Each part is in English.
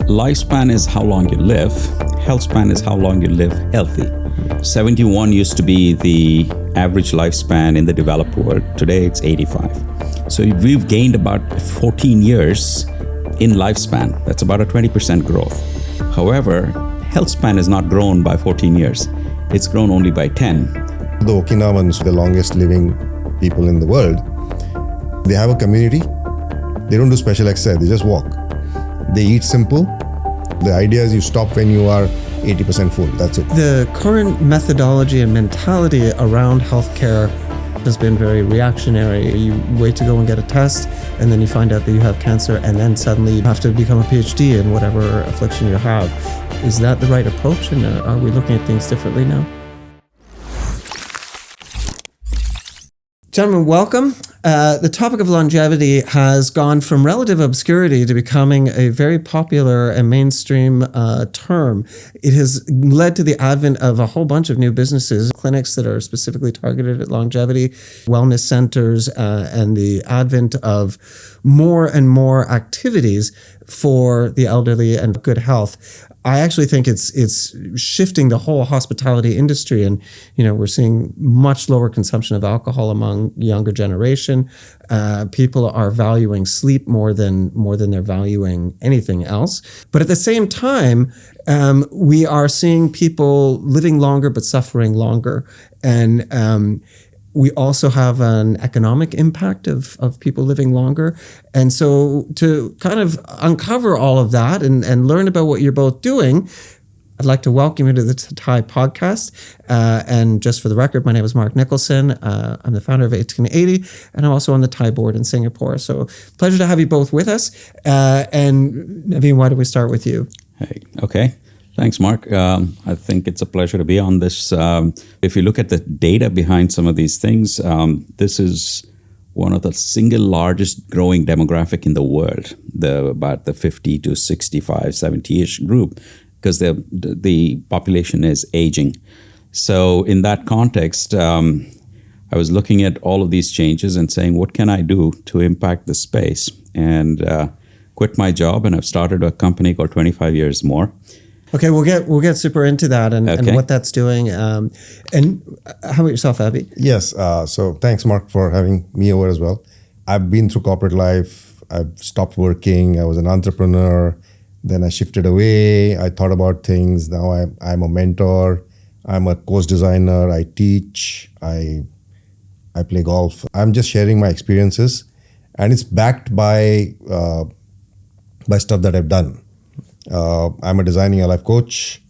Lifespan is how long you live. Healthspan is how long you live healthy. 71 used to be the average lifespan in the developed world. Today it's 85. So we've gained about 14 years in lifespan. That's about a 20% growth. However, healthspan has not grown by 14 years. It's grown only by 10. The Okinawans, the longest living people in the world, they have a community. They don't do special exercise, they just walk. They eat simple. The idea is you stop when you are 80% full, that's it. The current methodology and mentality around healthcare has been very reactionary. You wait to go and get a test, and then you find out that you have cancer, and then suddenly you have to become a PhD in whatever affliction you have. Is that the right approach, and are we looking at things differently now? Gentlemen, welcome. The topic of longevity has gone from relative obscurity to becoming a very popular and mainstream term. It has led to the advent of a whole bunch of new businesses, clinics that are specifically targeted at longevity, wellness centers, and the advent of more and more activities for the elderly and good health. I actually think it's shifting the whole hospitality industry, and we're seeing much lower consumption of alcohol among younger generation. People are valuing sleep more than they're valuing anything else. But at the same time, we are seeing people living longer but suffering longer, and we also have an economic impact of people living longer. And so to kind of uncover all of that and learn about what you're both doing, I'd like to welcome you to the Thai podcast. And just for the record, my name is Mark Nicholson. I'm the founder of 1880, and I'm also on the Thai board in Singapore. So pleasure to have you both with us. And Naveen, why don't we start with you? Hey, okay. Thanks, Mark. I think it's a pleasure to be on this. If you look at the data behind some of these things, this is one of the single largest growing demographic in the world, about the 50 to 65, 70-ish group, because the population is aging. So in that context, I was looking at all of these changes and saying, what can I do to impact the space? And quit my job, and I've started a company called 25 Years More. Okay, we'll get super into that and what that's doing. And how about yourself, Abhi? Yes, so thanks, Mark, for having me over as well. I've been through corporate life. I've stopped working. I was an entrepreneur. Then I shifted away. I thought about things. Now I'm a mentor. I'm a course designer. I teach. I play golf. I'm just sharing my experiences, and it's backed by stuff that I've done. I'm a designing a life coach.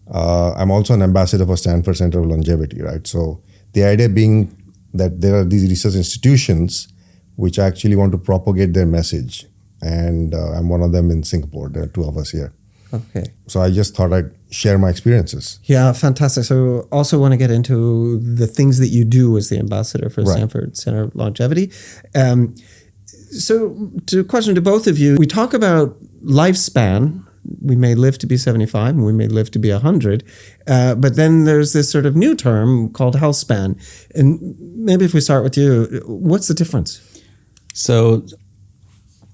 I'm also an ambassador for Stanford Center of Longevity, right? So the idea being that there are these research institutions which actually want to propagate their message. And I'm one of them in Singapore. There are two of us here. Okay. So I just thought I'd share my experiences. Yeah, fantastic. So also want to get into the things that you do as the ambassador for Stanford Center of Longevity. So to question to both of you, we talk about lifespan. We may live to be 75 and we may live to be 100. But then there's this sort of new term called healthspan. And maybe if we start with you, what's the difference? So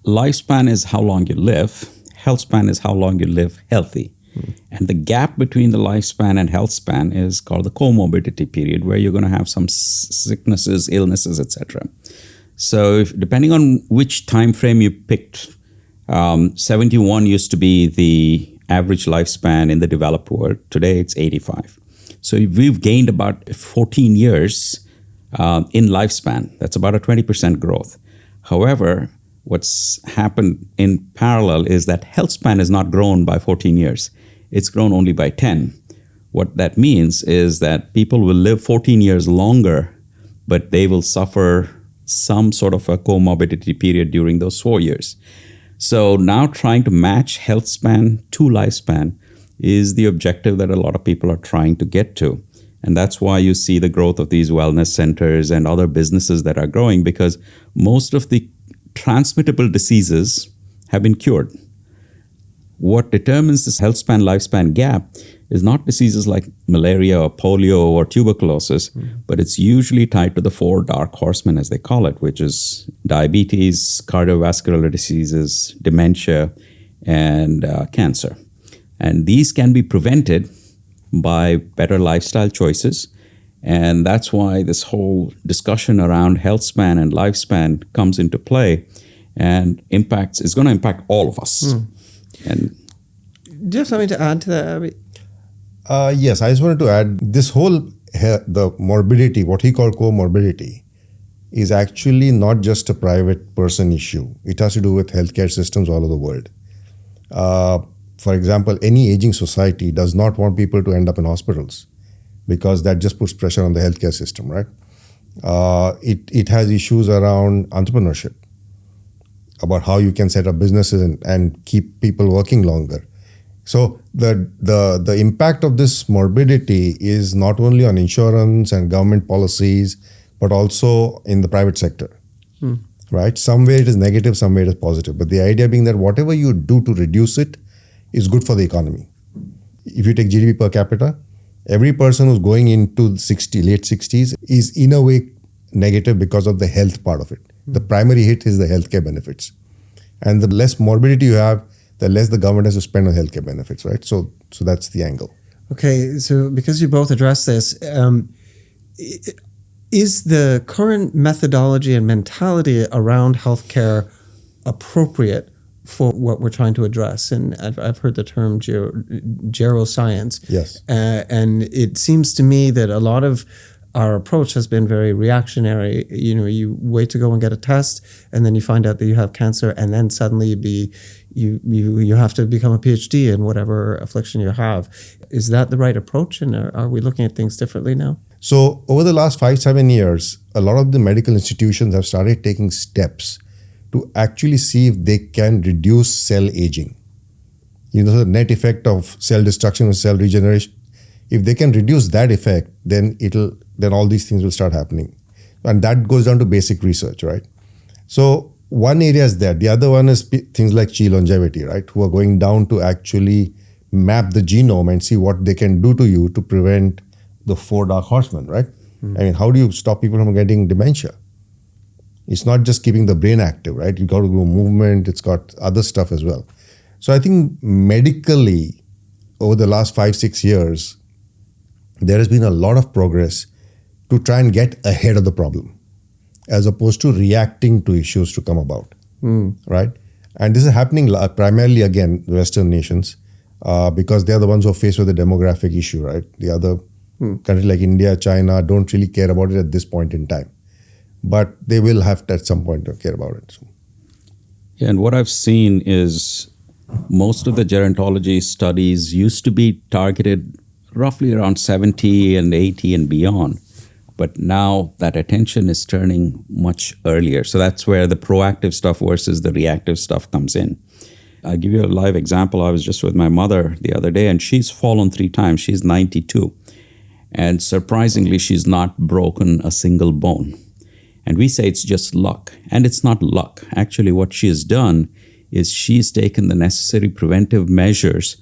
lifespan is how long you live. Healthspan is how long you live healthy. And the gap between the lifespan and healthspan is called the comorbidity period, where you're going to have some sicknesses, illnesses, etc. So depending on which time frame you picked, 71 used to be the average lifespan in the developed world. Today it's 85. So we've gained about 14 years in lifespan. That's about a 20% growth. However, what's happened in parallel is that healthspan has not grown by 14 years. It's grown only by 10. What that means is that people will live 14 years longer, but they will suffer some sort of a comorbidity period during those 4 years. So now trying to match health span to lifespan is the objective that a lot of people are trying to get to. And that's why you see the growth of these wellness centers and other businesses that are growing, because most of the transmittable diseases have been cured. What determines this health span lifespan gap is not diseases like malaria or polio or tuberculosis, but it's usually tied to the 4 dark horsemen, as they call it, which is diabetes, cardiovascular diseases, dementia, and cancer. And these can be prevented by better lifestyle choices. And that's why this whole discussion around health span and lifespan comes into play and is going to impact all of us. And Do you have something to add to that, Abhi? Yes, I just wanted to add this whole the morbidity, what he called comorbidity, is actually not just a private person issue. It has to do with healthcare systems all over the world. For example, any aging society does not want people to end up in hospitals because that just puts pressure on the healthcare system, right? It has issues around entrepreneurship, about how you can set up businesses and keep people working longer. So the impact of this morbidity is not only on insurance and government policies, but also in the private sector, right? Somewhere it is negative, somewhere it is positive. But the idea being that whatever you do to reduce it is good for the economy. If you take GDP per capita, every person who's going into late 60s is in a way negative because of the health part of it. The primary hit is the healthcare benefits. And the less morbidity you have, the less the government has to spend on healthcare benefits, right? So that's the angle. Okay, so because you both addressed this, is the current methodology and mentality around healthcare appropriate for what we're trying to address? And I've heard the term geroscience. Yes. And it seems to me that a lot of our approach has been very reactionary. You know, you wait to go and get a test, and then you find out that you have cancer, and then suddenly you have to become a PhD in whatever affliction you have. Is that the right approach, and are we looking at things differently now? So over the last 5-7 years, a lot of the medical institutions have started taking steps to actually see if they can reduce cell aging. You know, the net effect of cell destruction and cell regeneration. If they can reduce that effect, then all these things will start happening. And that goes down to basic research, right? So one area is that. The other one is things like Chi longevity, right? Who are going down to actually map the genome and see what they can do to you to prevent the 4 dark horsemen, right? I mean, how do you stop people from getting dementia? It's not just keeping the brain active, right? You got to do movement. It's got other stuff as well. So I think medically, over the last 5-6 years, there has been a lot of progress to try and get ahead of the problem, as opposed to reacting to issues to come about, right? And this is happening primarily, again, Western nations, because they're the ones who are faced with the demographic issue, right? The other countries like India, China don't really care about it at this point in time. But they will have to at some point to care about it. So. Yeah, and what I've seen is most of the gerontology studies used to be targeted roughly around 70 and 80 and beyond. But now that attention is turning much earlier. So that's where the proactive stuff versus the reactive stuff comes in. I'll give you a live example. I was just with my mother the other day, and she's fallen 3 times. She's 92. And surprisingly, she's not broken a single bone. And we say it's just luck. And it's not luck. Actually, what she has done is she's taken the necessary preventive measures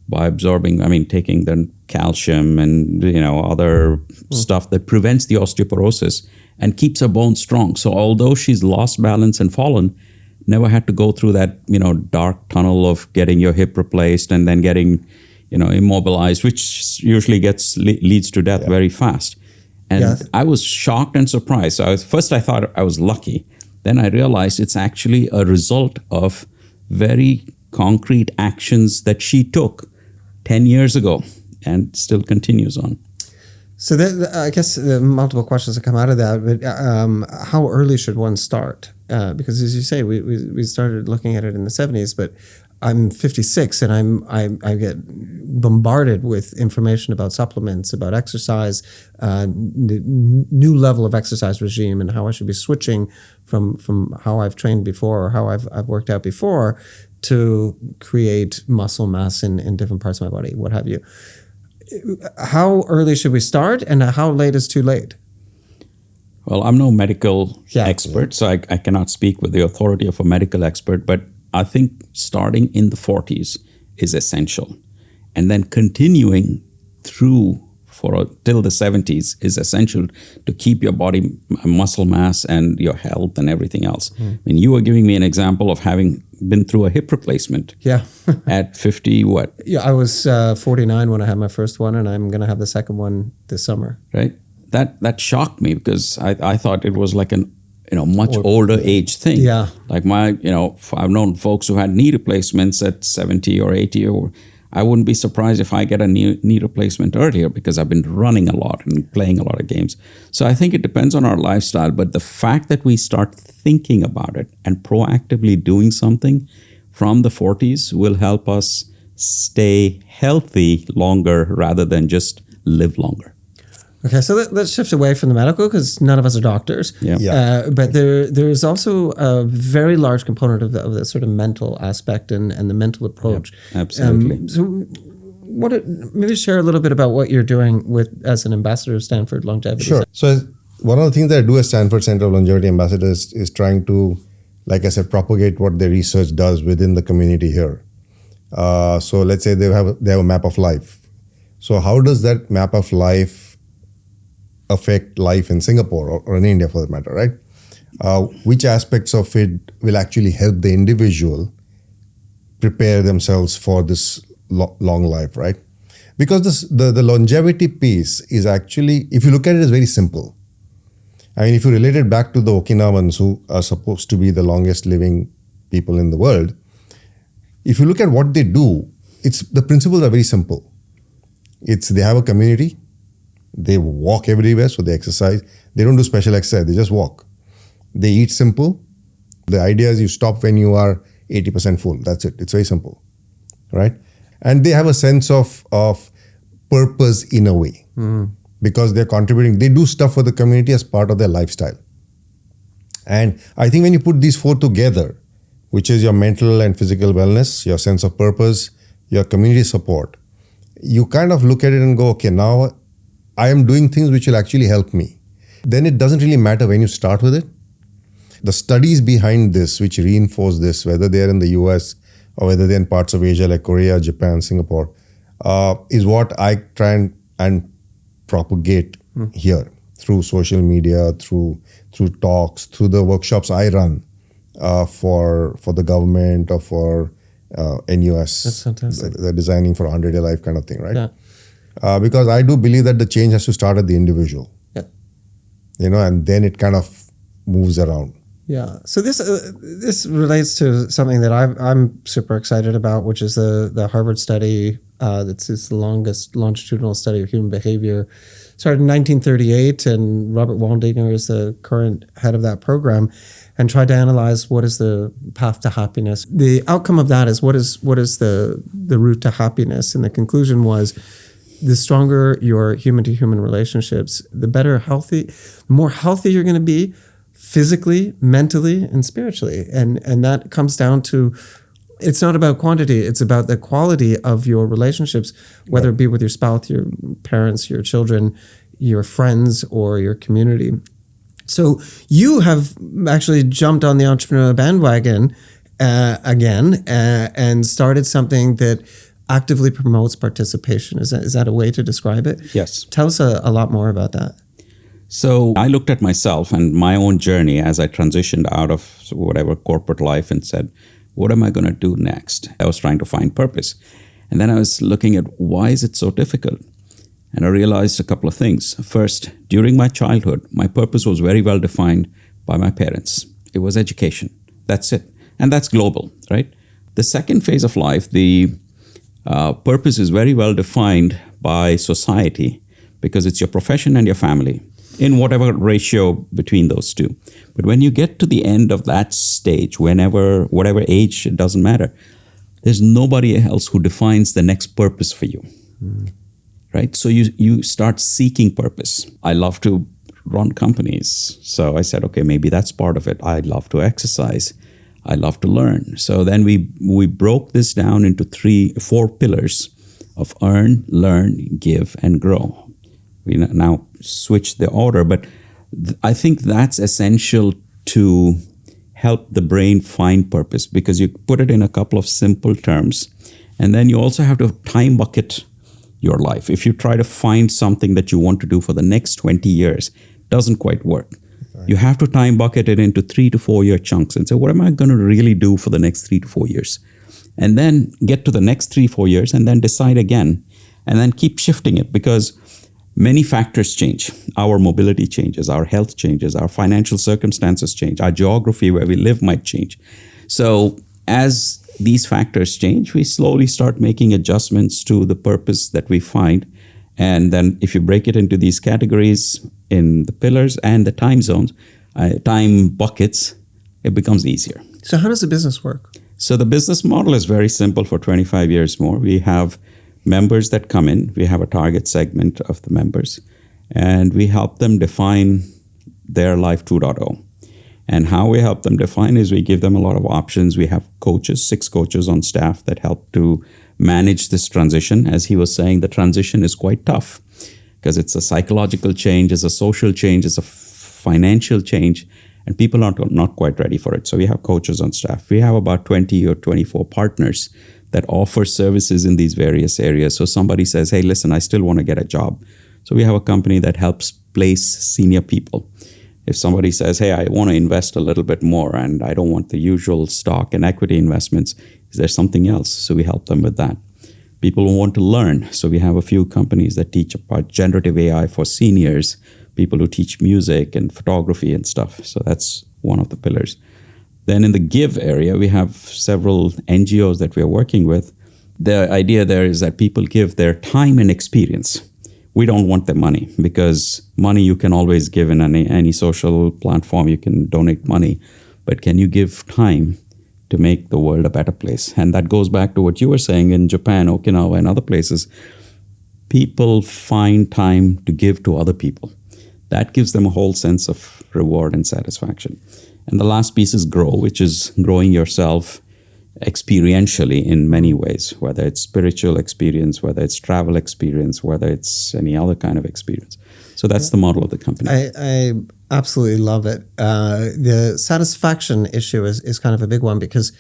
by taking the calcium and other stuff that prevents the osteoporosis and keeps her bones strong. So although she's lost balance and fallen, never had to go through that dark tunnel of getting your hip replaced and then getting immobilized, which usually leads to death very fast. And Yes. I was shocked and surprised. So first I thought I was lucky. Then I realized it's actually a result of very concrete actions that she took 10 years ago and still continues on. So I guess multiple questions that come out of that, but how early should one start? Because as you say, we started looking at it in the 70s, but I'm 56 and I get bombarded with information about supplements, about exercise, new level of exercise regime, and how I should be switching from how I've trained before or how I've worked out before to create muscle mass in different parts of my body, what have you. How early should we start, and how late is too late? Well, I'm no medical expert, so I cannot speak with the authority of a medical expert, but I think starting in the 40s is essential. And then continuing through till the 70s is essential to keep your body muscle mass and your health and everything else. I mean, you were giving me an example of having been through a hip replacement Yeah. at 50, what, Yeah, I was 49 when I had my first one, and I'm going to have the second one this summer. right? That shocked me because I thought it was like an much older age thing. Yeah. Like I've known folks who had knee replacements at 70 or 80, or I wouldn't be surprised if I get a knee replacement earlier because I've been running a lot and playing a lot of games. So I think it depends on our lifestyle, but the fact that we start thinking about it and proactively doing something from the 40s will help us stay healthy longer rather than just live longer. Okay, so let's shift away from the medical because none of us are doctors. Yeah. Yeah. But there is also a very large component of the sort of mental aspect and the mental approach. Absolutely. So, maybe share a little bit about what you're doing as an ambassador of Stanford Longevity. Sure. So one of the things that I do as Stanford Center of Longevity Ambassadors is trying to, like I said, propagate what their research does within the community here. So let's say they have a map of life. So how does that map of life affect life in Singapore or in India for that matter, right? Which aspects of it will actually help the individual prepare themselves for this long life, right? Because the longevity piece is actually, if you look at it, is very simple. I mean, if you relate it back to the Okinawans, who are supposed to be the longest living people in the world, if you look at what they do, the principles are very simple. They have a community. They walk everywhere, so they exercise. They don't do special exercise, they just walk. They eat simple. The idea is you stop when you are 80% full. That's it. It's very simple, right? And they have a sense of purpose in a way because they're contributing. They do stuff for the community as part of their lifestyle. And I think when you put these four together, which is your mental and physical wellness, your sense of purpose, your community support, you kind of look at it and go, okay, now I am doing things which will actually help me. Then it doesn't really matter when you start with it. The studies behind this, which reinforce this, whether they're in the US or whether they're in parts of Asia like Korea, Japan, Singapore, is what I try and propagate here through social media, through talks, through the workshops I run for the government or for NUS. That's fantastic. The designing for 100-day life kind of thing, right? Yeah. Because I do believe that the change has to start at the individual. Yeah. And then it kind of moves around. Yeah. So this relates to something that I'm super excited about, which is the Harvard study that's the longest longitudinal study of human behavior. Started in 1938, and Robert Waldinger is the current head of that program, and tried to analyze what is the path to happiness. The outcome of that is what is the route to happiness, and the conclusion was the stronger your human-to-human relationships, the more healthy you're going to be physically, mentally, and spiritually. And that comes down to, it's not about quantity, it's about the quality of your relationships, whether it be with your spouse, your parents, your children, your friends, or your community. So you have actually jumped on the entrepreneurial bandwagon again and started something that actively promotes participation. Is that a way to describe it? Yes. Tell us a lot more about that. So I looked at myself and my own journey as I transitioned out of whatever corporate life and said, what am I going to do next? I was trying to find purpose. And then I was looking at why is it so difficult? And I realized a couple of things. First, during my childhood, my purpose was very well defined by my parents. It was education. That's it. And that's global, right? The second phase of life, the purpose is very well defined by society because it's your profession and your family in whatever ratio between those two. But when you get to the end of that stage, whatever age, it doesn't matter. There's nobody else who defines the next purpose for you, right? So you start seeking purpose. I love to run companies. So I said, okay, maybe that's part of it. I love to exercise. I love to learn. So then we broke this down into 4 pillars of earn, learn, give, and grow. We now switch the order, but I think that's essential to help the brain find purpose because you put it in a couple of simple terms, and then you also have to time bucket your life. If you try to find something that you want to do for the next 20 years, doesn't quite work. You have to time bucket it into 3 to 4 year chunks and say, what am I going to really do for the next 3 to 4 years? And then get to the next 3-4 years and then decide again and then keep shifting it, because many factors change. Our mobility changes, our health changes, our financial circumstances change, our geography where we live might change. So as these factors change, we slowly start making adjustments to the purpose that we find. And then if you break it into these categories in the pillars and the time zones, time buckets, it becomes easier. So how does the business work? So the business model is very simple for 25 years more. We have members that come in. We have a target segment of the members, and we help them define their life 2.0. And how we help them define is we give them a lot of options. We have coaches, 6 coaches on staff that help to manage this transition. As he was saying, the transition is quite tough because it's a psychological change, it's a social change, it's a financial change, and people are not quite ready for it. So we have coaches on staff. We have about 20 or 24 partners that offer services in these various areas. So somebody says, hey, listen, I still want to get a job. So we have a company that helps place senior people. If somebody says, hey, I want to invest a little bit more and I don't want the usual stock and equity investments, is there something else? So we help them with that. People who want to learn. So we have a few companies that teach about generative AI for seniors, people who teach music and photography and stuff. So that's one of the pillars. Then in the give area, we have several NGOs that we are working with. The idea there is that people give their time and experience. We don't want their money, because money you can always give in any social platform. You can donate money. But can you give time to make the world a better place? And that goes back to what you were saying in Japan, Okinawa, and other places. People find time to give to other people. That gives them a whole sense of reward and satisfaction. And the last piece is grow, which is growing yourself experientially in many ways, whether it's spiritual experience, whether it's travel experience, whether it's any other kind of experience. So that's the model of the company. I absolutely love it. The satisfaction issue is kind of a big one, because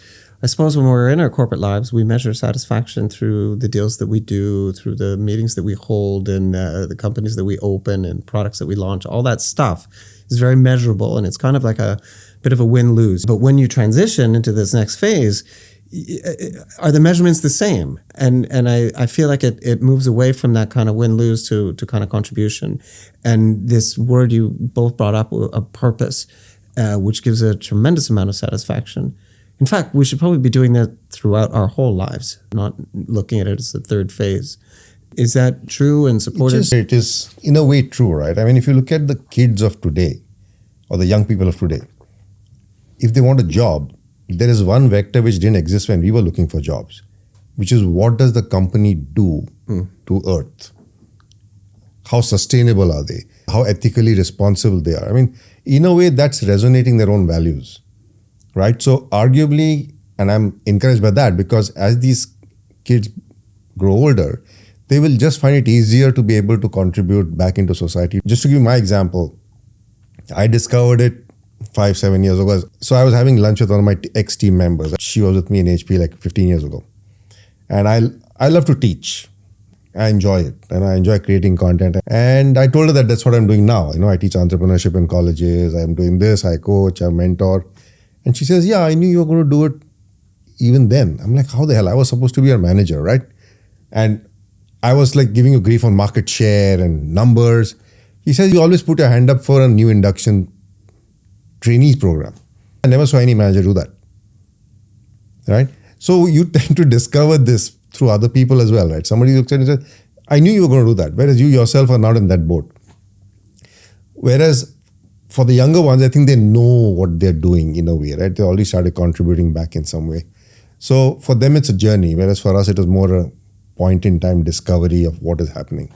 I suppose when we're in our corporate lives, we measure satisfaction through the deals that we do, through the meetings that we hold, and the companies that we open and products that we launch. All that stuff is very measurable, and it's kind of like a bit of a win-lose. But when you transition into this next phase, are the measurements the same? And I feel like it moves away from that kind of win-lose to kind of contribution. And this word you both brought up, a purpose, which gives a tremendous amount of satisfaction. In fact, we should probably be doing that throughout our whole lives, not looking at it as the third phase. Is that true and supported? It is in a way true, right? I mean, if you look at the kids of today or the young people of today, if they want a job, there is one vector which didn't exist when we were looking for jobs, which is what does the company do to Earth? How sustainable are they? How ethically responsible they are? I mean, in a way, that's resonating their own values, right? So arguably, and I'm encouraged by that, because as these kids grow older, they will just find it easier to be able to contribute back into society. Just to give you my example, I discovered it 5-7 years ago. So I was having lunch with one of my ex-team members. She was with me in HP like 15 years ago. And I love to teach. I enjoy it. And I enjoy creating content. And I told her that that's what I'm doing now. You know, I teach entrepreneurship in colleges. I'm doing this. I coach. I mentor. And she says, yeah, I knew you were going to do it even then. I'm like, how the hell? I was supposed to be your manager, right? And I was like giving you grief on market share and numbers. He says, you always put your hand up for a new induction trainees program. I never saw any manager do that, right? So you tend to discover this through other people as well, right? Somebody looks at it and says, I knew you were going to do that, whereas you yourself are not in that boat. Whereas for the younger ones, I think they know what they're doing in a way, right? They already started contributing back in some way. So for them, it's a journey, whereas for us, it was more a point in time discovery of what is happening.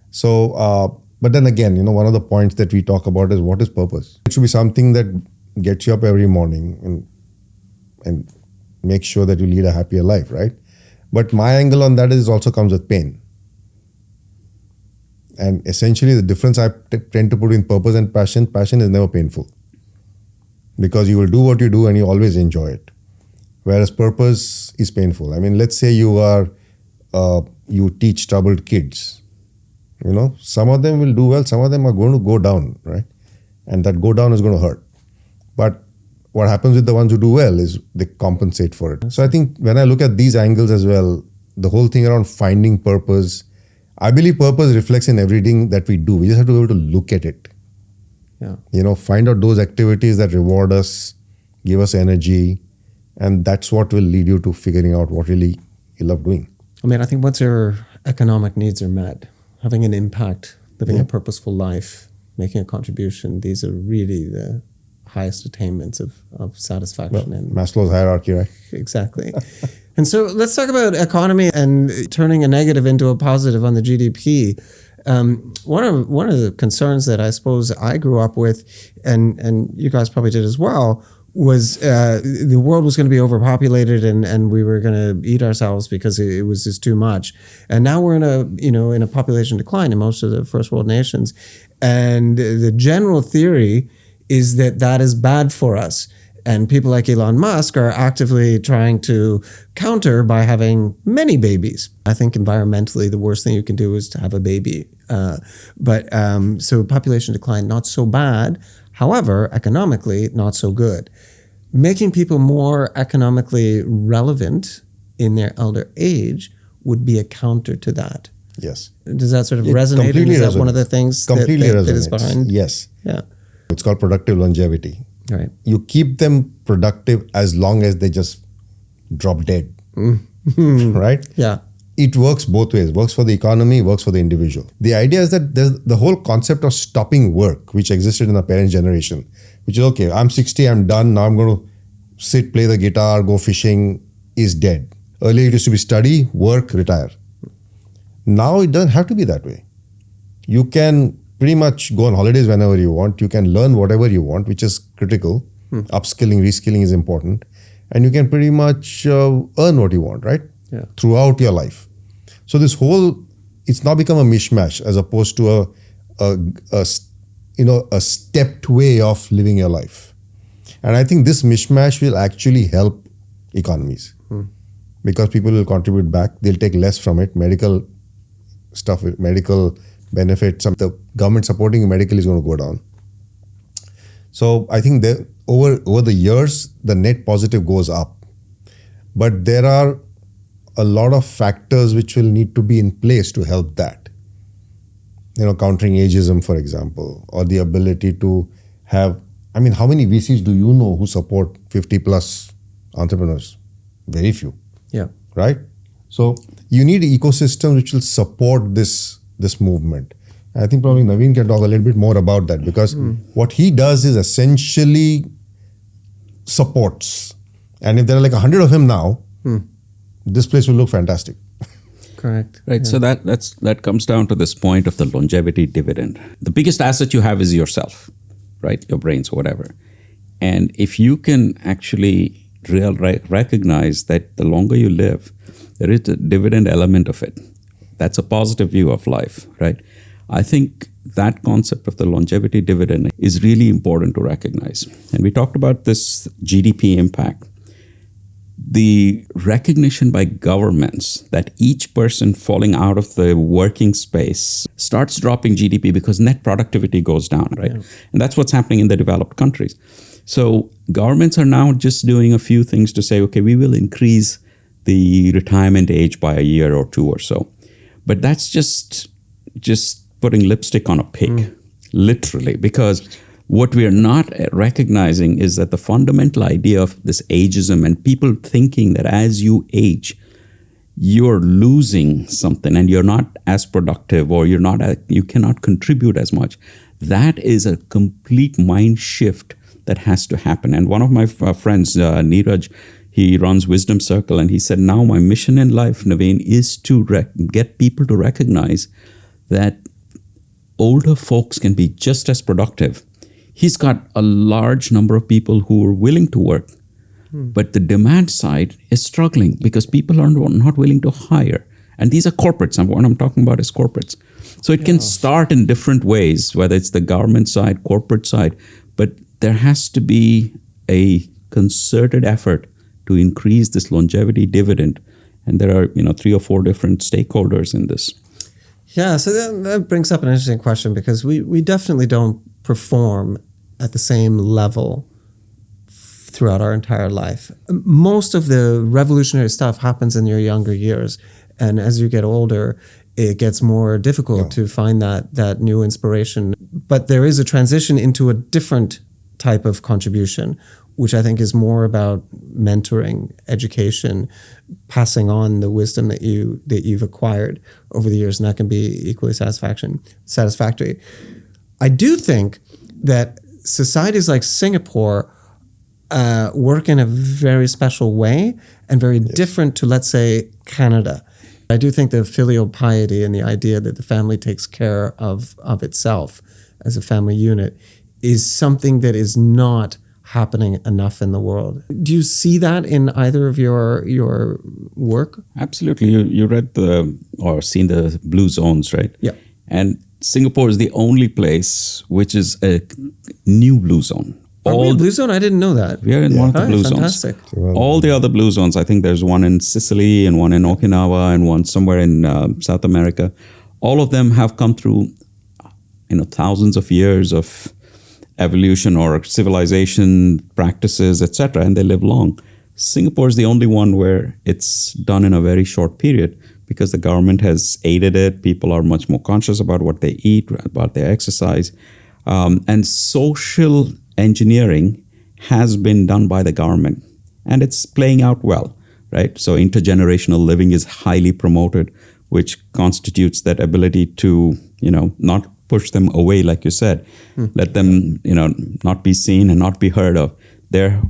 So, but then again, you know, one of the points that we talk about is what is purpose? It should be something that gets you up every morning and make sure that you lead a happier life, right? But my angle on that is it also comes with pain. And essentially the difference I tend to put in purpose and passion is never painful. Because you will do what you do and you always enjoy it. Whereas purpose is painful. I mean, let's say you teach troubled kids. You know, some of them will do well, some of them are going to go down, right? and that go down is going to hurt. But what happens with the ones who do well is they compensate for it. So I think when I look at these angles as well, the whole thing around finding purpose, I believe purpose reflects in everything that we do. We just have to be able to look at it. Yeah. Find out those activities that reward us, give us energy, and that's what will lead you to figuring out what really you love doing. I mean, I think once your economic needs are met, having an impact, living a purposeful life, making a contribution, these are really the highest attainments of satisfaction. And Maslow's hierarchy, right? Exactly. And so let's talk about economy and turning a negative into a positive on the GDP. One of the concerns that I suppose I grew up with, and you guys probably did as well, was the world was going to be overpopulated and we were going to eat ourselves because it was just too much. And now we're in a population decline in most of the first world nations. And the general theory is that is bad for us. And people like Elon Musk are actively trying to counter by having many babies. I think environmentally, the worst thing you can do is to have a baby. So population decline, not so bad. However, economically, not so good. Making people more economically relevant in their elder age would be a counter to that. Yes. Does that sort of It resonate? completely Is that one resonates. of the things Completely that is resonates. behind? Yes. Yeah. It's called productive longevity. Right. You keep them productive as long as they just drop dead. Right? Yeah. It works both ways. Works for the economy, works for the individual. The idea is that there's the whole concept of stopping work, which existed in our parents' generation, which is, okay, I'm 60, I'm done. Now I'm going to sit, play the guitar, go fishing, is dead. Earlier it used to be study, work, retire. Now it doesn't have to be that way. You can pretty much go on holidays whenever you want. You can learn whatever you want, which is critical. Upskilling, reskilling is important. And you can pretty much earn what you want, right? Yeah. Throughout your life. So this whole, it's now become a mishmash as opposed to a stepped way of living your life. And I think this mishmash will actually help economies because people will contribute back. They'll take less from it. Medical stuff, medical benefits, the government supporting medical is going to go down. So I think that over the years, the net positive goes up. But there are a lot of factors which will need to be in place to help that. Countering ageism, for example, or the ability to have, how many VCs do you know who support 50 plus entrepreneurs? Very few. Yeah. Right? So you need an ecosystem which will support this movement. I think probably Naveen can talk a little bit more about that because what he does is essentially supports. And if there are like 100 of him now, this place will look fantastic. Correct. Right. Yeah. So that comes down to this point of the longevity dividend. The biggest asset you have is yourself, right? Your brains or whatever. And if you can actually recognize that the longer you live, there is a dividend element of it. That's a positive view of life, right? I think that concept of the longevity dividend is really important to recognize. And we talked about this GDP impact. The recognition by governments that each person falling out of the working space starts dropping GDP because net productivity goes down, right? Yeah. And that's what's happening in the developed countries. So governments are now just doing a few things to say, okay, we will increase the retirement age by a year or two or so. But that's just putting lipstick on a pig, literally, because what we are not recognizing is that the fundamental idea of this ageism and people thinking that as you age, you're losing something and you're not as productive or you cannot contribute as much. That is a complete mind shift that has to happen. And one of my friends, Neeraj, he runs Wisdom Circle, and he said, now my mission in life, Naveen, is to get people to recognize that older folks can be just as productive. He's got a large number of people who are willing to work, but the demand side is struggling because people are not willing to hire. And these are corporates. What I'm talking about is corporates. So it can start in different ways, whether it's the government side, corporate side, but there has to be a concerted effort to increase this longevity dividend. And there are 3 or 4 different stakeholders in this. Yeah, so that brings up an interesting question because we definitely don't perform at the same level throughout our entire life. Most of the revolutionary stuff happens in your younger years, and as you get older, it gets more difficult to find that new inspiration. But there is a transition into a different type of contribution, which I think is more about mentoring, education, passing on the wisdom that you've acquired over the years, and that can be equally satisfactory. I do think that societies like Singapore work in a very special way and very different to, let's say, Canada. I do think the filial piety and the idea that the family takes care of itself as a family unit is something that is not happening enough in the world. Do you see that in either of your work? Absolutely. You read or seen the blue zones, right? Yeah. And Singapore is the only place which is a new blue zone. Are we a blue zone? I didn't know that. We are in one of the blue fantastic. zones. All the other blue zones, I think there's one in Sicily and one in Okinawa and one somewhere in South America. All of them have come through, thousands of years of evolution or civilization practices, etc., and they live long. Singapore is the only one where it's done in a very short period because the government has aided it. People are much more conscious about what they eat, about their exercise, and social engineering has been done by the government, and it's playing out well, right? So intergenerational living is highly promoted, which constitutes that ability to, not push them away, like you said, let them, not be seen and not be heard of. They're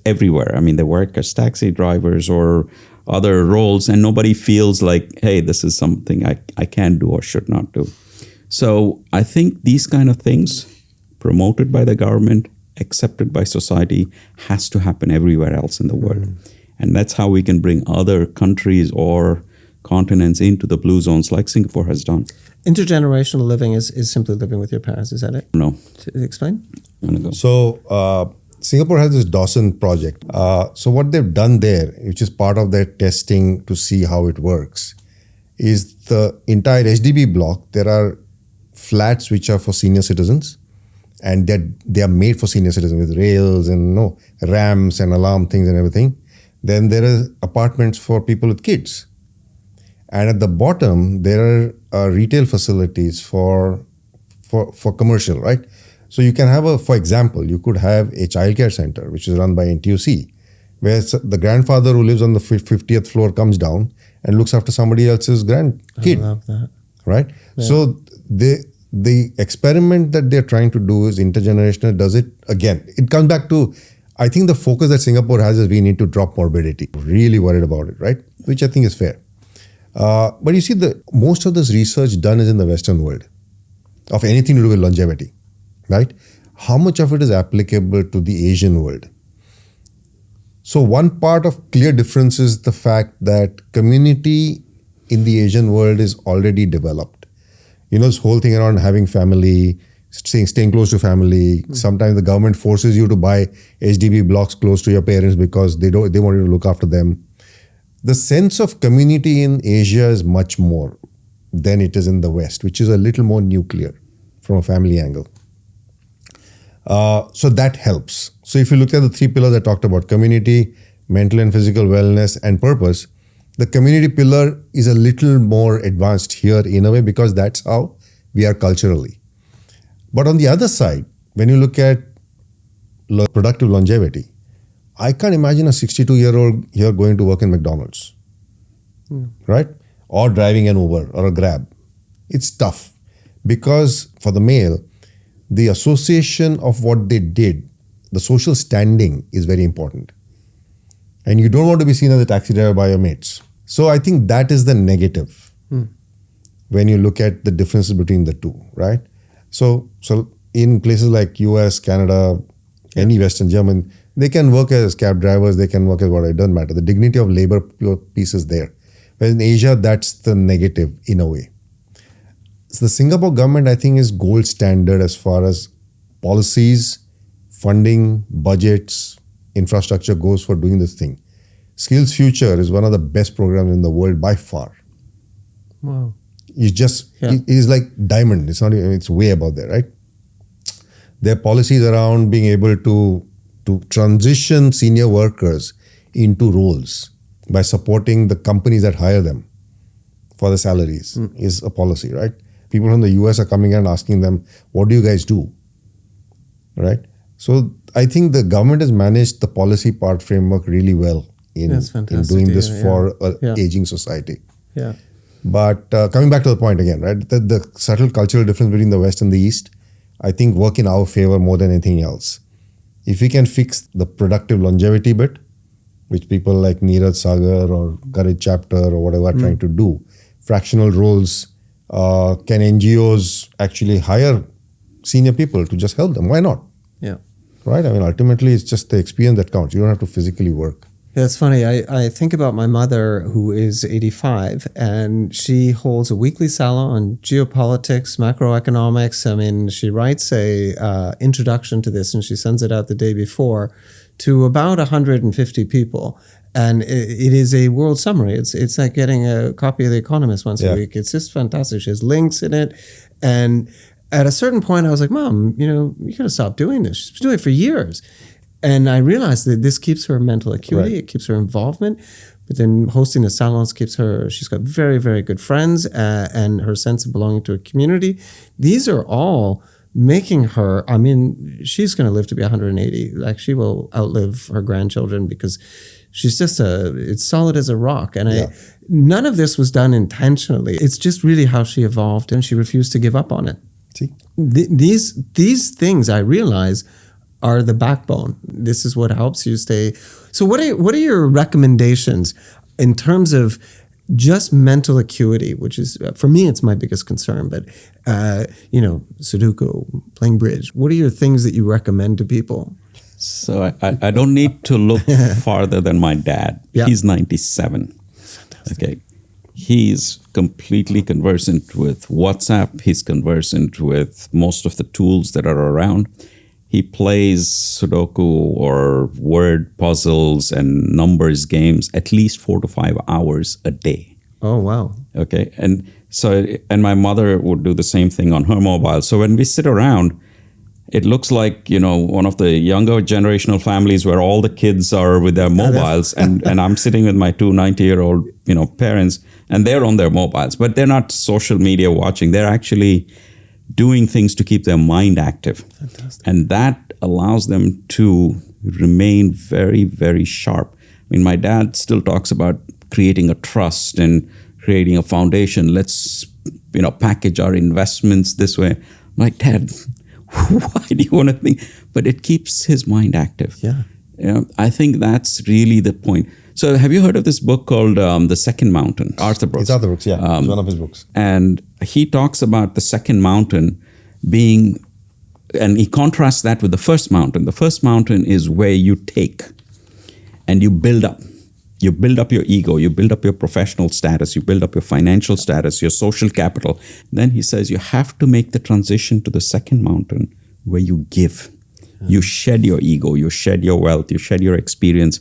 everywhere. I mean, they work as taxi drivers or other roles, and nobody feels like, hey, this is something I can do or should not do. So I think these kind of things, promoted by the government, accepted by society, has to happen everywhere else in the world. And that's how we can bring other countries or continents into the blue zones like Singapore has done. Intergenerational living is simply living with your parents, is that it? No. To explain? I'm gonna go. So Singapore has this Dawson project. So what they've done there, which is part of their testing to see how it works, is the entire HDB block. There are flats which are for senior citizens, and they are made for senior citizens with rails and ramps and alarm things and everything. Then there are apartments for people with kids. And at the bottom, there are retail facilities for commercial, right? So you can have for example, you could have a childcare center, which is run by NTUC, where the grandfather who lives on the 50th floor comes down and looks after somebody else's kid. I love that. Right? Yeah. So the experiment that they're trying to do is intergenerational. Does it, again, it comes back to, I think the focus that Singapore has is we need to drop morbidity. Really worried about it, right? Which I think is fair. But you see, most of this research done is in the Western world of anything to do with longevity, right? How much of it is applicable to the Asian world? So one part of clear difference is the fact that community in the Asian world is already developed. This whole thing around having family, staying close to family. Sometimes the government forces you to buy HDB blocks close to your parents because they want you to look after them. The sense of community in Asia is much more than it is in the West, which is a little more nuclear from a family angle. So that helps. So if you look at the three pillars I talked about, community, mental and physical wellness, and purpose, the community pillar is a little more advanced here in a way because that's how we are culturally. But on the other side, when you look at productive longevity, I can't imagine a 62-year-old here going to work in McDonald's, right? Or driving an Uber or a Grab. It's tough because for the male, the association of what they did, the social standing is very important. And you don't want to be seen as a taxi driver by your mates. So I think that is the negative when you look at the differences between the two, right? So in places like US, Canada, any Western German, they can work as cab drivers, they can work as whatever, it doesn't matter. The dignity of labor piece is there. Whereas in Asia, that's the negative in a way. So the Singapore government, I think, is gold standard as far as policies, funding, budgets, infrastructure goes for doing this thing. Skills Future is one of the best programs in the world by far. Wow. It is like diamond. It's not. It's way above there, right? There are policies around being able to transition senior workers into roles by supporting the companies that hire them for the salaries is a policy, right? People from the US are coming and asking them, what do you guys do? Right? So I think the government has managed the policy part framework really well in doing this for an aging society. Yeah. But coming back to the point again, right? The subtle cultural difference between the West and the East, I think work in our favor more than anything else. If we can fix the productive longevity bit, which people like Neeraj Sagar or Courage Chapter or whatever are trying to do, fractional roles, can NGOs actually hire senior people to just help them? Why not? Yeah. Right? I mean, ultimately, it's just the experience that counts. You don't have to physically work. Yeah, it's funny. I think about my mother, who is 85, and she holds a weekly salon on geopolitics, macroeconomics. I mean, she writes a introduction to this, and she sends it out the day before to about 150 people. And it is a world summary. It's like getting a copy of The Economist once a week. It's just fantastic. She has links in it. And at a certain point, I was like, Mom, you got to stop doing this. She's been doing it for years. And I realized that this keeps her mental acuity. It keeps her involvement. But then hosting the salons keeps her, she's got very, very good friends and her sense of belonging to a community. These are all making her, I mean, she's going to live to be 180. Like, she will outlive her grandchildren because she's just it's solid as a rock. And none of this was done intentionally. It's just really how she evolved, and she refused to give up on it. See? These things, I realize, are the backbone. This is what helps you stay. So what are your recommendations in terms of just mental acuity, which is, for me, it's my biggest concern, but, Sudoku, playing bridge. What are your things that you recommend to people? So I don't need to look farther than my dad. Yeah. He's 97. Fantastic. Okay. He's completely conversant with WhatsApp. He's conversant with most of the tools that are around. He plays Sudoku or word puzzles and numbers games at least 4 to 5 hours a day. Oh, wow. Okay. And my mother would do the same thing on her mobile. So when we sit around, it looks like, one of the younger generational families where all the kids are with their mobiles and I'm sitting with my two 90-year-old, parents, and they're on their mobiles, but they're not social media watching. They're actually doing things to keep their mind active. Fantastic. And that allows them to remain very, very sharp. I mean, my dad still talks about creating a trust and creating a foundation. Let's, package our investments this way. I'm like, Dad, why do you want to think? But it keeps his mind active. Yeah. I think that's really the point. So have you heard of this book called The Second Mountain? Arthur Brooks. It's Arthur Brooks, yeah. It's one of his books. And he talks about the second mountain being, and he contrasts that with the first mountain. The first mountain is where you take and you build up. You build up your ego, you build up your professional status, you build up your financial status, your social capital. Then he says you have to make the transition to the second mountain where you give. You shed your ego, you shed your wealth, you shed your experience.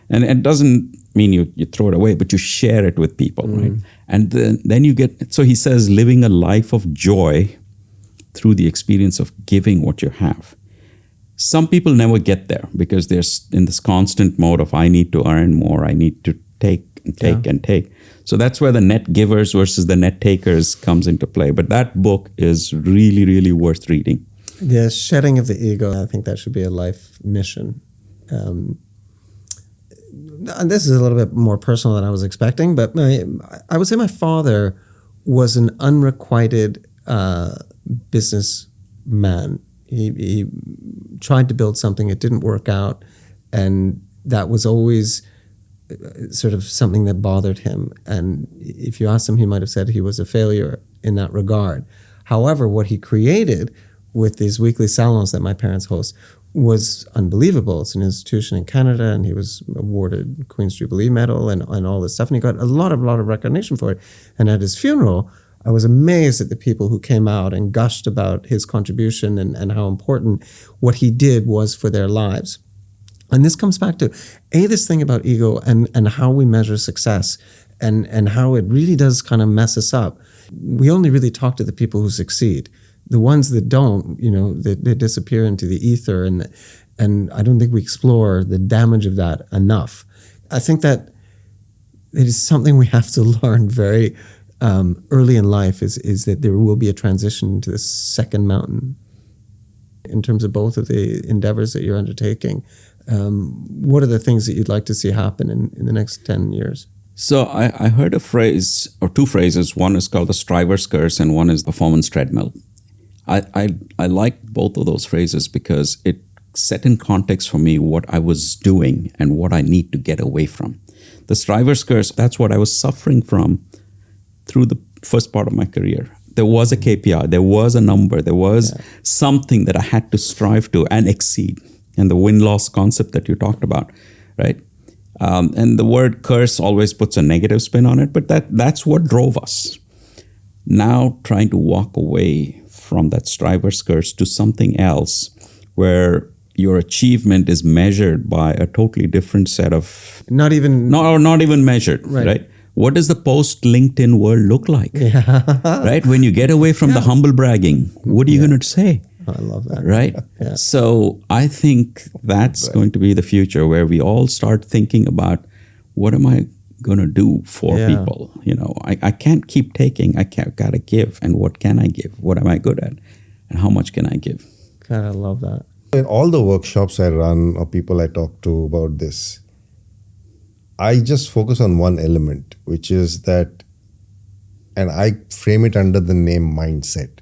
And it doesn't mean you throw it away, but you share it with people, right? And then you get, so he says, living a life of joy through the experience of giving what you have. Some people never get there because they're in this constant mode of, I need to earn more, I need to take and take and take. So that's where the net givers versus the net takers comes into play. But that book is really, really worth reading. The shedding of the ego, I think that should be a life mission. This is a little bit more personal than I was expecting, but I would say my father was an unrequited businessman. He tried to build something, it didn't work out, and that was always sort of something that bothered him. And if you asked him, he might have said he was a failure in that regard. However, what he created with these weekly salons that my parents host was unbelievable. It's an institution in Canada, and he was awarded Queen's Jubilee Medal and all this stuff, and he got a lot of recognition for it. And at his funeral, I was amazed at the people who came out and gushed about his contribution and how important what he did was for their lives. And this comes back to, this thing about ego and how we measure success and how it really does kind of mess us up. We only really talk to the people who succeed. The ones that don't, they disappear into the ether, and I don't think we explore the damage of that enough. I think that it is something we have to learn very early in life is that there will be a transition to the second mountain in terms of both of the endeavors that you're undertaking. What are the things that you'd like to see happen in the next 10 years? So I heard a phrase or two phrases. One is called the striver's curse and one is performance treadmill. I like both of those phrases because it set in context for me what I was doing and what I need to get away from. The striver's curse, that's what I was suffering from through the first part of my career. There was a KPI, there was a number, there was something that I had to strive to and exceed. And the win-loss concept that you talked about, right? And the word curse always puts a negative spin on it, but that's what drove us. Now trying to walk away from that striver's curse to something else where your achievement is measured by a totally different set of... Not even measured, right? What does the post-LinkedIn world look like? Right? When you get away from the humble bragging, what are you going to say? I love that. Right? So I think that's going to be the future where we all start thinking about what am I going to do for people? I can't keep taking. I got to give. And what can I give? What am I good at? And how much can I give? God, I love that. In all the workshops I run or people I talk to about this, I just focus on one element, which is that, and I frame it under the name mindset.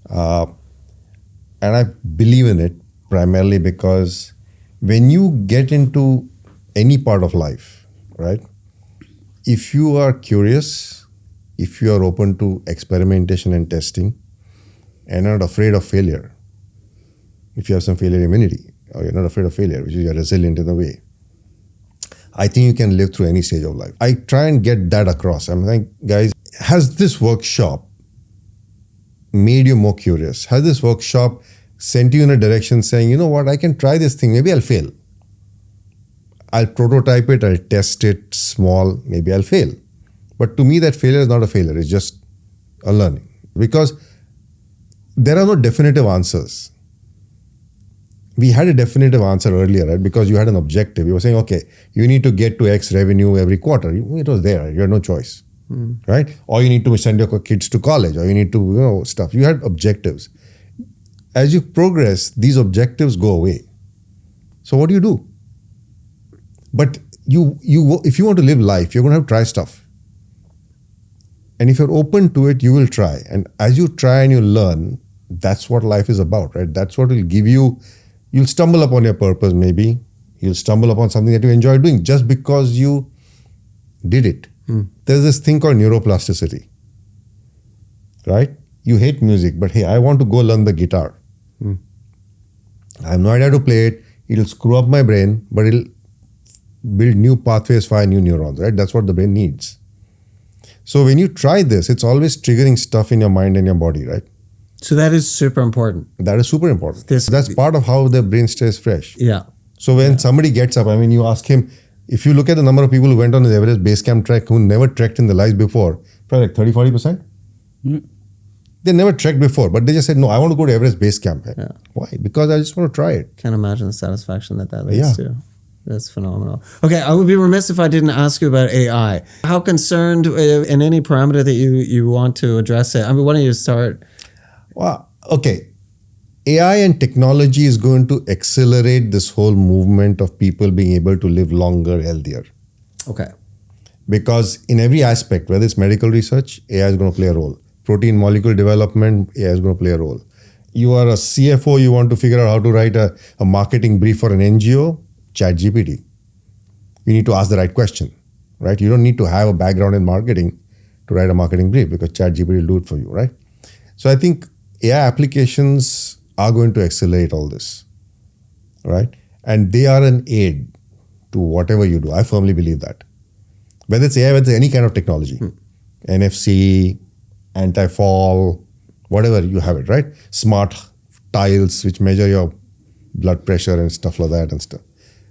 And I believe in it primarily because when you get into any part of life, right? If you are curious, if you are open to experimentation and testing, and not afraid of failure, if you have some failure immunity, or you're not afraid of failure, which is you're resilient in a way, I think you can live through any stage of life. I try and get that across. I'm like, guys, has this workshop made you more curious? Has this workshop sent you in a direction saying, you know what, I can try this thing, maybe I'll fail. I'll prototype it, I'll test it small, maybe I'll fail. But to me, that failure is not a failure, it's just a learning. Because there are no definitive answers. We had a definitive answer earlier, right? Because you had an objective. You were saying, okay, you need to get to X revenue every quarter. It was there. You had no choice, right? Or you need to send your kids to college, or you need to, stuff. You had objectives. As you progress, these objectives go away. So what do? But if you want to live life, you're going to have to try stuff. And if you're open to it, you will try. And as you try and you learn, that's what life is about, right? That's what will give you. You'll stumble upon your purpose, maybe. You'll stumble upon something that you enjoy doing just because you did it. There's this thing called neuroplasticity, right? You hate music, but hey, I want to go learn the guitar. I have no idea how to play it. It'll screw up my brain, but it'll build new pathways, fire new neurons, right? That's what the brain needs. So when you try this, it's always triggering stuff in your mind and your body, right? So that is super important. That is super important. That's part of how the brain stays fresh. Yeah. So when somebody gets up, you ask him, if you look at the number of people who went on his Everest base camp trek who never trekked in their lives before, probably like 30-40%. They never trekked before, but they just said, no, I want to go to Everest base camp. Yeah. Why? Because I just want to try it. Can't imagine the satisfaction that leads to. That's phenomenal. Okay, I would be remiss if I didn't ask you about AI. How concerned in any parameter that you want to address it? Why don't you start? Well, okay. AI and technology is going to accelerate this whole movement of people being able to live longer, healthier. Okay. Because in every aspect, whether it's medical research, AI is going to play a role. Protein molecule development, AI is going to play a role. You are a CFO, you want to figure out how to write a marketing brief for an NGO, ChatGPT. You need to ask the right question, right? You don't need to have a background in marketing to write a marketing brief because ChatGPT will do it for you, right? So I think AI applications are going to accelerate all this, right? And they are an aid to whatever you do. I firmly believe that. Whether it's AI, whether it's any kind of technology, NFC, anti-fall, whatever you have it, right? Smart tiles which measure your blood pressure and stuff like that and stuff.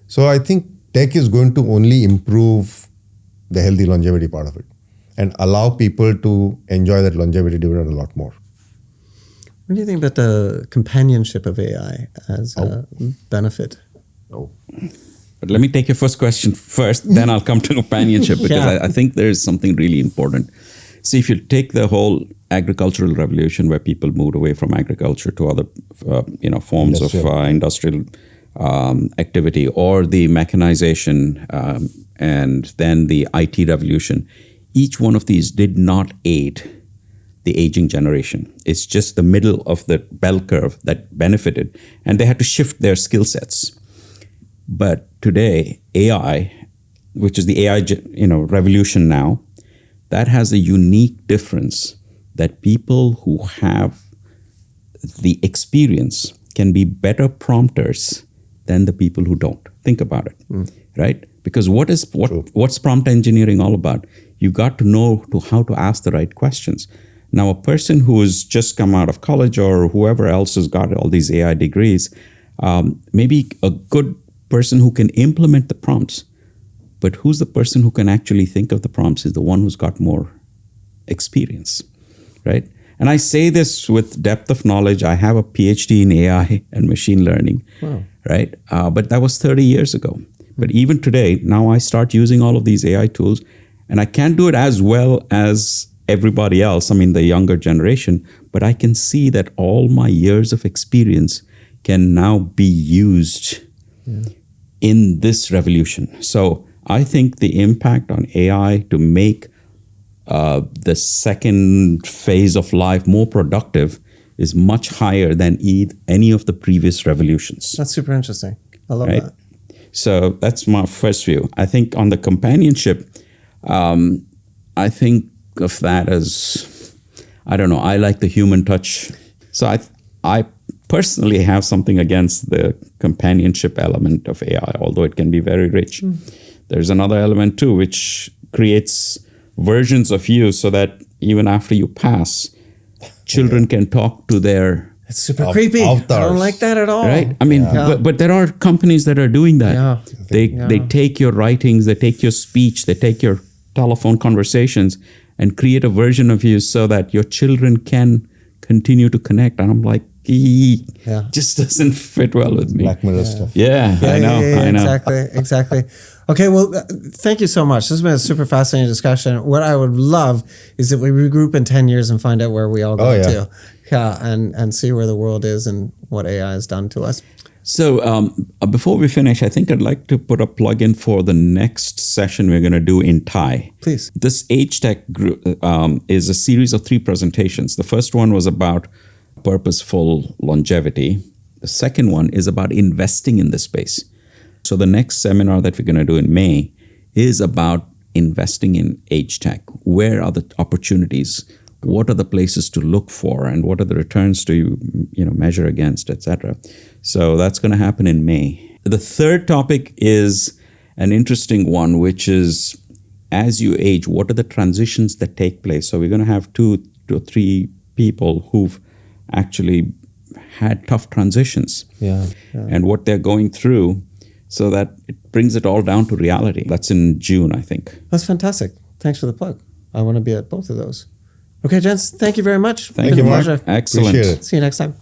So I think tech is going to only improve the healthy longevity part of it and allow people to enjoy that longevity dividend a lot more. What do you think about the companionship of AI as a benefit? Oh, But let me take your first question first, then I'll come to companionship because Yeah. I think there is something really important. See, if you take the whole agricultural revolution where people moved away from agriculture to other, forms of industrial activity, or the mechanization, and then the IT revolution, each one of these did not aid the aging generation. It's just the middle of the bell curve that benefited, and they had to shift their skill sets. But today, AI, which is the AI, revolution now, that has a unique difference that people who have the experience can be better prompters than the people who don't. Think about it, right? Because what's prompt engineering all about? You got to know how to ask the right questions. Now, a person who has just come out of college or whoever else has got all these AI degrees, maybe a good person who can implement the prompts, but who's the person who can actually think of the prompts is the one who's got more experience, right? And I say this with depth of knowledge. I have a PhD in AI and machine learning, right? But that was 30 years ago. But even today, now I start using all of these AI tools, and I can't do it as well as everybody else, the younger generation, but I can see that all my years of experience can now be used in this revolution. So I think the impact on AI to make the second phase of life more productive is much higher than any of the previous revolutions. That's super interesting. I love that. So that's my first view. I think on the companionship, I think of that as, I don't know, I like the human touch. So I personally have something against the companionship element of AI, although it can be very rich. There's another element too, which creates versions of you so that even after you pass, children can talk to their... It's super creepy. Avatars. I don't like that at all. Right? But there are companies that are doing that. Yeah. They take your writings, they take your speech, they take your telephone conversations and create a version of you so that your children can continue to connect. And I'm like, just doesn't fit well with me. Black Mirror stuff. I know. Exactly. Okay, well, thank you so much. This has been a super fascinating discussion. What I would love is that we regroup in 10 years and find out where we all go to. Yeah, and see where the world is and what AI has done to us. So before we finish, I think I'd like to put a plug in for the next session we're going to do in Thai. Please. This Age Tech group is a series of 3 presentations. The first one was about purposeful longevity. The second one is about investing in this space. So the next seminar that we're going to do in May is about investing in age tech. Where are the opportunities? What are the places to look for? And what are the returns to measure against, etc. So that's going to happen in May. The third topic is an interesting one, which is as you age, what are the transitions that take place? So we're going to have 2 to 3 people who've actually had tough transitions and what they're going through, so that it brings it all down to reality. That's in June, I think. That's fantastic. Thanks for the plug. I want to be at both of those. Okay, gents, thank you very much. Thank you, Mark. Pleasure. Excellent. Appreciate it. See you next time.